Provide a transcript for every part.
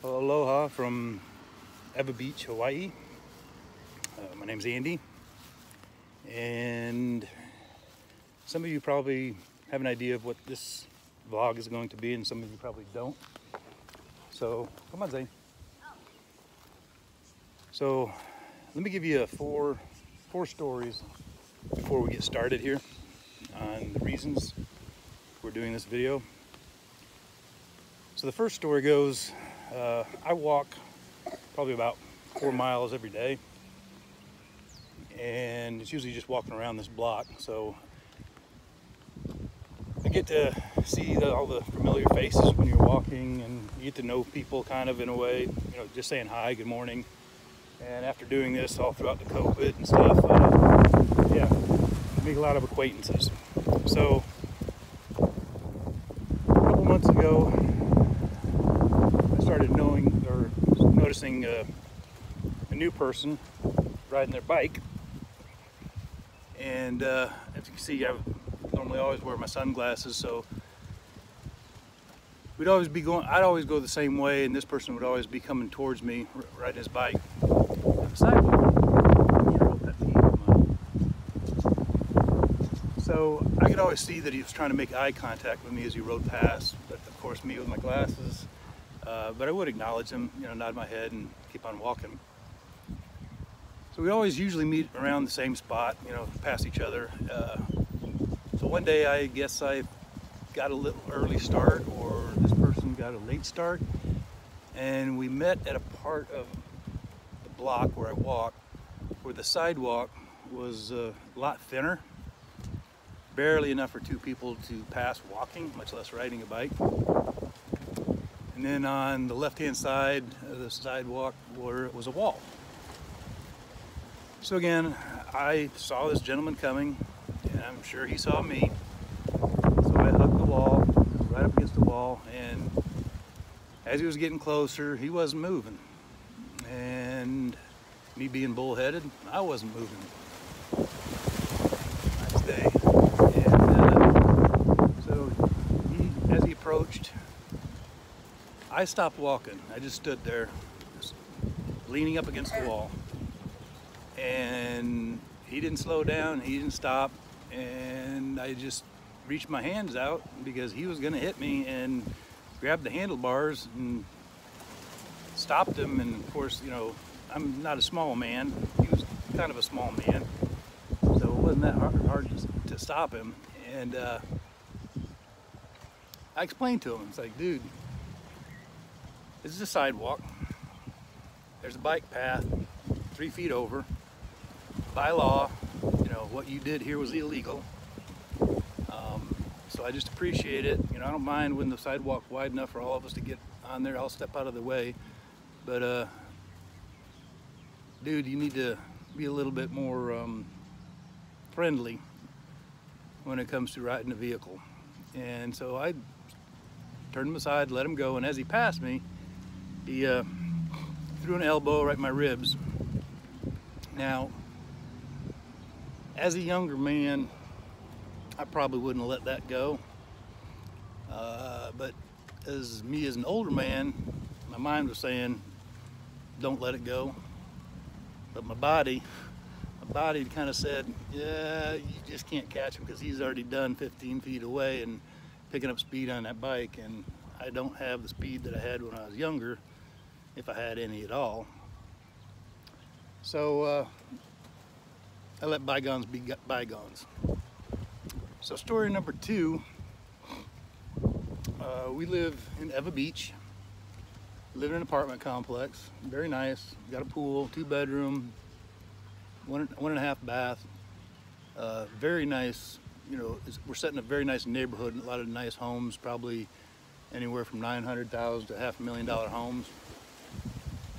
Aloha from Ewa Beach, Hawaii. My name's Andy, and some of you probably have an idea of what this vlog is going to be, and some of you probably don't. So, come on, Zane. So, let me give you four stories before we get started here on the reasons we're doing this video. So the first story goes, I walk probably about 4 miles every day, and it's usually just walking around this block. So I get to see all the familiar faces when you're walking, and you get to know people kind of in a way, you know, just saying hi, good morning. And after doing this all throughout the COVID and stuff, yeah, make a lot of acquaintances. So a couple months ago, I started noticing a new person riding their bike. And as you can see, I normally always wear my sunglasses, so I'd always go the same way, and this person would always be coming towards me riding his bike on the sidewalk. So I could always see that he was trying to make eye contact with me as he rode past, but of course me with my glasses, but I would acknowledge him, you know, nod my head and keep on walking. So we always usually meet around the same spot, you know, past each other. So one day I guess I got a little early start, or this person got a late start, and we met at a part of the block where I walk, where the sidewalk was a lot thinner, barely enough for two people to pass walking, much less riding a bike. And then on the left-hand side of the sidewalk where it was a wall. So again, I saw this gentleman coming, and I'm sure he saw me. So I hugged the wall, right up against the wall, and as he was getting closer, he wasn't moving. And me being bullheaded, I wasn't moving. Nice day. And so as he approached, I stopped walking. I just stood there, just leaning up against the wall. And he didn't slow down, he didn't stop, and I just reached my hands out because he was gonna hit me, and grabbed the handlebars and stopped him. And of course, you know, I'm not a small man. He was kind of a small man, so it wasn't that hard to stop him. And I explained to him, it's like, dude, this is a sidewalk. There's a bike path 3 feet over. By law, you know, what you did here was illegal. So I just appreciate it. You know, I don't mind when the sidewalk's wide enough for all of us to get on there. I'll step out of the way. But dude, you need to be a little bit more friendly when it comes to riding a vehicle. And so I turned him aside, let him go, and as he passed me, he threw an elbow right in my ribs. Now, as a younger man, I probably wouldn't have let that go. But as an older man, my mind was saying, don't let it go. But my body kind of said, yeah, you just can't catch him because he's already done 15 feet away and picking up speed on that bike. And I don't have the speed that I had when I was younger, if I had any at all. So I let bygones be bygones. So story number 2, we live in Ewa Beach, live in an apartment complex, very nice, got a pool, 2-bedroom, 1.5 bath, very nice, you know, we're set in a very nice neighborhood, a lot of nice homes, probably anywhere from $900,000 to $500,000 homes.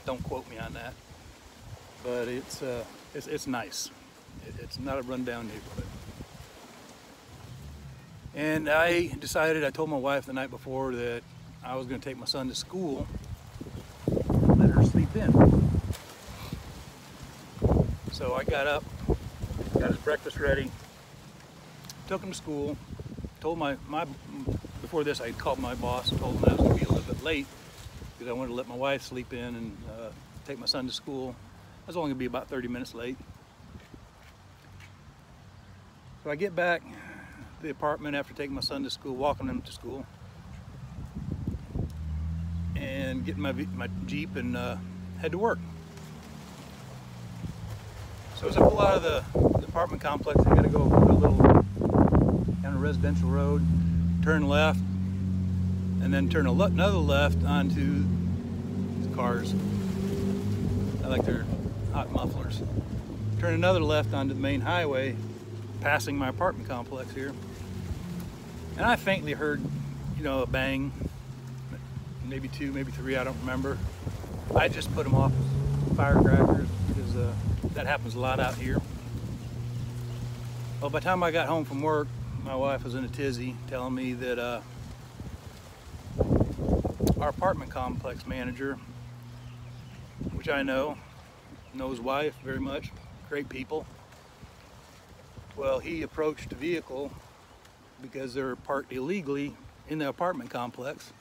Don't quote me on that, but it's nice. It's not a rundown neighborhood. And I told my wife the night before that I was going to take my son to school and let her sleep in. So I got up, got his breakfast ready, took him to school, told before this I called my boss and told him I was going to be a little bit late because I wanted to let my wife sleep in and take my son to school. I was only gonna be about 30 minutes late. So I get back to the apartment after taking my son to school, walking him to school, and getting my Jeep and head to work. So as I pull out of the apartment complex, I gotta go a little down a residential road, turn left, and then turn another left onto the cars. I like their hot mufflers. Turn another left onto the main highway, passing my apartment complex here. And I faintly heard, you know, a bang, maybe two, maybe three, I don't remember. I just put them off as firecrackers because that happens a lot out here. Well, by the time I got home from work, my wife was in a tizzy telling me that our apartment complex manager, which I know his wife very much, great people. Well, he approached a vehicle because they're parked illegally in the apartment complex.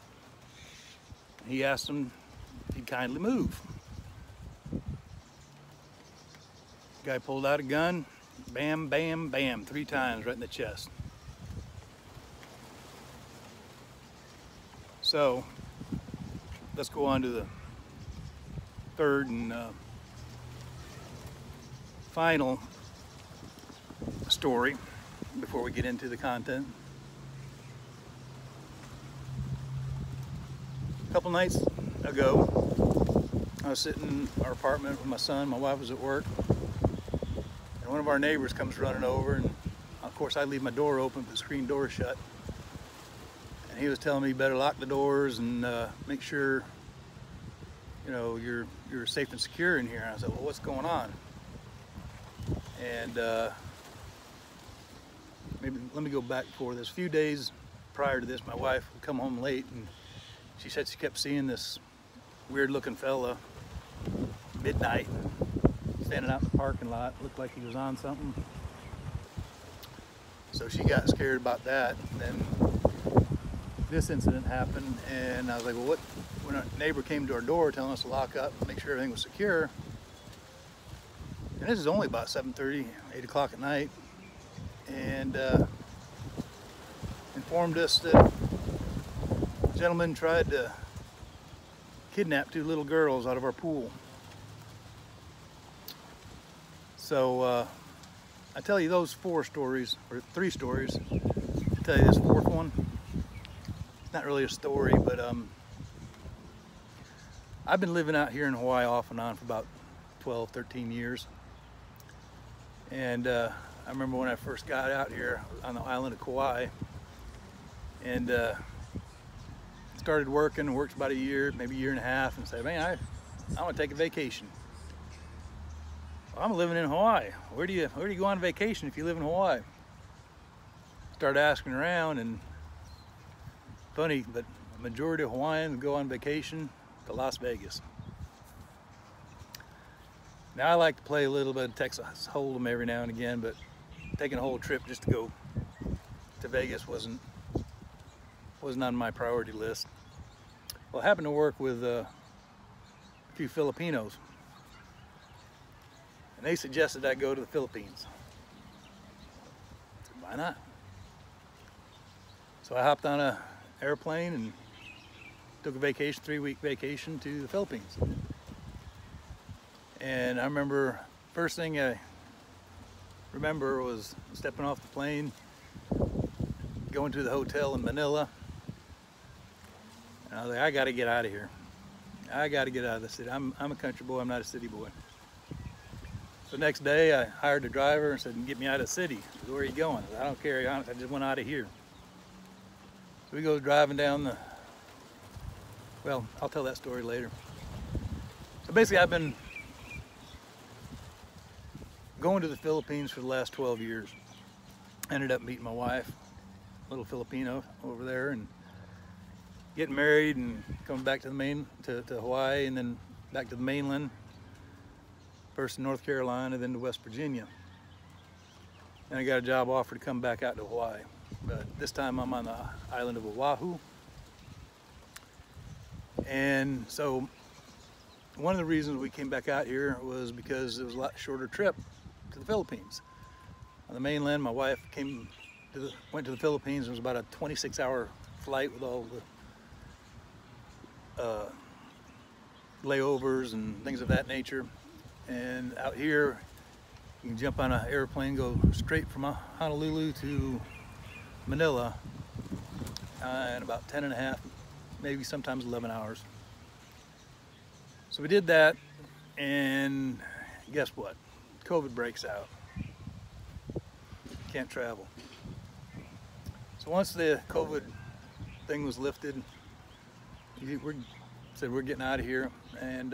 He asked them if he'd kindly move. Guy pulled out a gun, bam, bam, bam, 3 times right in the chest. So let's go on to the third and final story before we get into the content. A couple nights ago, I was sitting in our apartment with my son. My wife was at work, and one of our neighbors comes running over, and of course I leave my door open, but the screen door is shut. And he was telling me you better lock the doors and make sure, you know, you're safe and secure in here. And I said, well, what's going on? And maybe let me go back before this. A few days prior to this, my wife would come home late, and she said she kept seeing this weird-looking fella midnight standing out in the parking lot. Looked like he was on something. So she got scared about that. And then this incident happened, and I was like, well, what? When our neighbor came to our door telling us to lock up, make sure everything was secure. And this is only about 7:30, 8 o'clock at night, and informed us that a gentleman tried to kidnap 2 little girls out of our pool. So I tell you those 4 stories, or 3 stories, to tell you this 4th one. It's not really a story, but I've been living out here in Hawaii off and on for about 12, 13 years. And I remember when I first got out here on the island of Kauai, and started working, worked about a year, maybe a year and a half, and said, man, I want to take a vacation. Well, I'm living in Hawaii. Where do you go on vacation if you live in Hawaii? Started asking around, and funny, but a majority of Hawaiians go on vacation to Las Vegas. Now I like to play a little bit of Texas Hold'em every now and again, but taking a whole trip just to go to Vegas wasn't on my priority list. Well, I happened to work with a few Filipinos, and they suggested I go to the Philippines. I said, why not? So I hopped on an airplane and took a vacation, 3-week vacation to the Philippines. And I remember, first thing I remember was stepping off the plane, going to the hotel in Manila. And I was like, I gotta get out of here. I gotta get out of the city. I'm a country boy, I'm not a city boy. So next day I hired a driver and said, get me out of the city. He said, where are you going? I said, I don't care, I just went out of here. So we go driving down the, well, I'll tell that story later. So basically I've been going to the Philippines for the last 12 years. Ended up meeting my wife, little Filipino over there, and getting married and coming back to to Hawaii, and then back to the mainland. First to North Carolina, then to West Virginia. And I got a job offer to come back out to Hawaii. But this time I'm on the island of Oahu. And so one of the reasons we came back out here was because it was a lot shorter trip to the Philippines. On the mainland, my wife went to the Philippines. It was about a 26-hour flight with all the layovers and things of that nature. And out here, you can jump on an airplane, go straight from Honolulu to Manila in about 10 and a half, maybe sometimes 11 hours. So we did that, and guess what? COVID breaks out. Can't travel. So once the COVID thing was lifted, we said we're getting out of here, and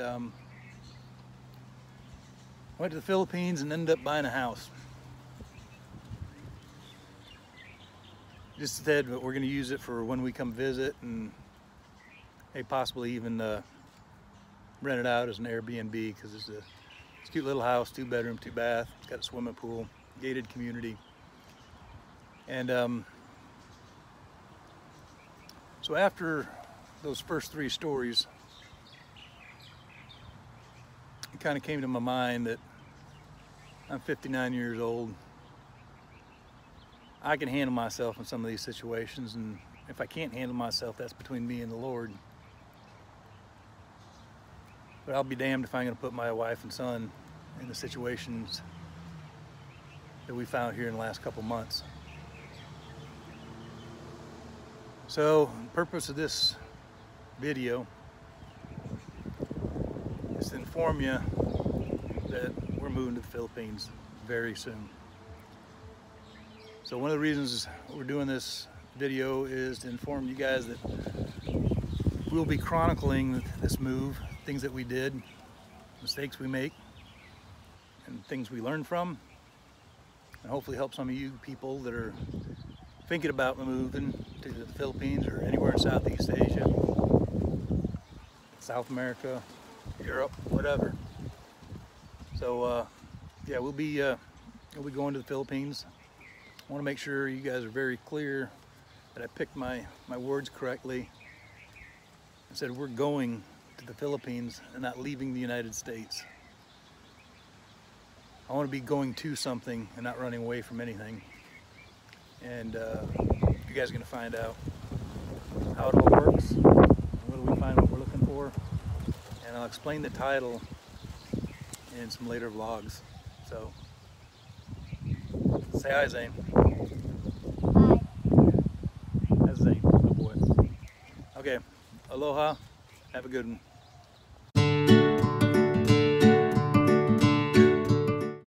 went to the Philippines and ended up buying a house. Just said we're going to use it for when we come visit, and possibly even rent it out as an Airbnb, because it's a cute little house, 2-bedroom, 2-bath. It's got a swimming pool, gated community. And so after those first 3 stories, it kind of came to my mind that I'm 59 years old. I can handle myself in some of these situations, and if I can't handle myself, that's between me and the Lord. But I'll be damned if I'm going to put my wife and son in the situations that we found here in the last couple months. So the purpose of this video is to inform you that we're moving to the Philippines very soon. So one of the reasons we're doing this video is to inform you guys that we'll be chronicling this move, things that we did, mistakes we make, and things we learn from, and hopefully help some of you people that are thinking about moving to the Philippines or anywhere in Southeast Asia, South America, Europe, whatever. So yeah, we'll be going to the Philippines. I want to make sure you guys are very clear that I picked my words correctly. I said we're going to the Philippines and not leaving the United States. I want to be going to something and not running away from anything. And you guys are going to find out how it all works, where do we find what we're looking for, and I'll explain the title in some later vlogs. So, say hi, Zane. Hi. That's Zane, good boy. Okay, aloha, have a good one.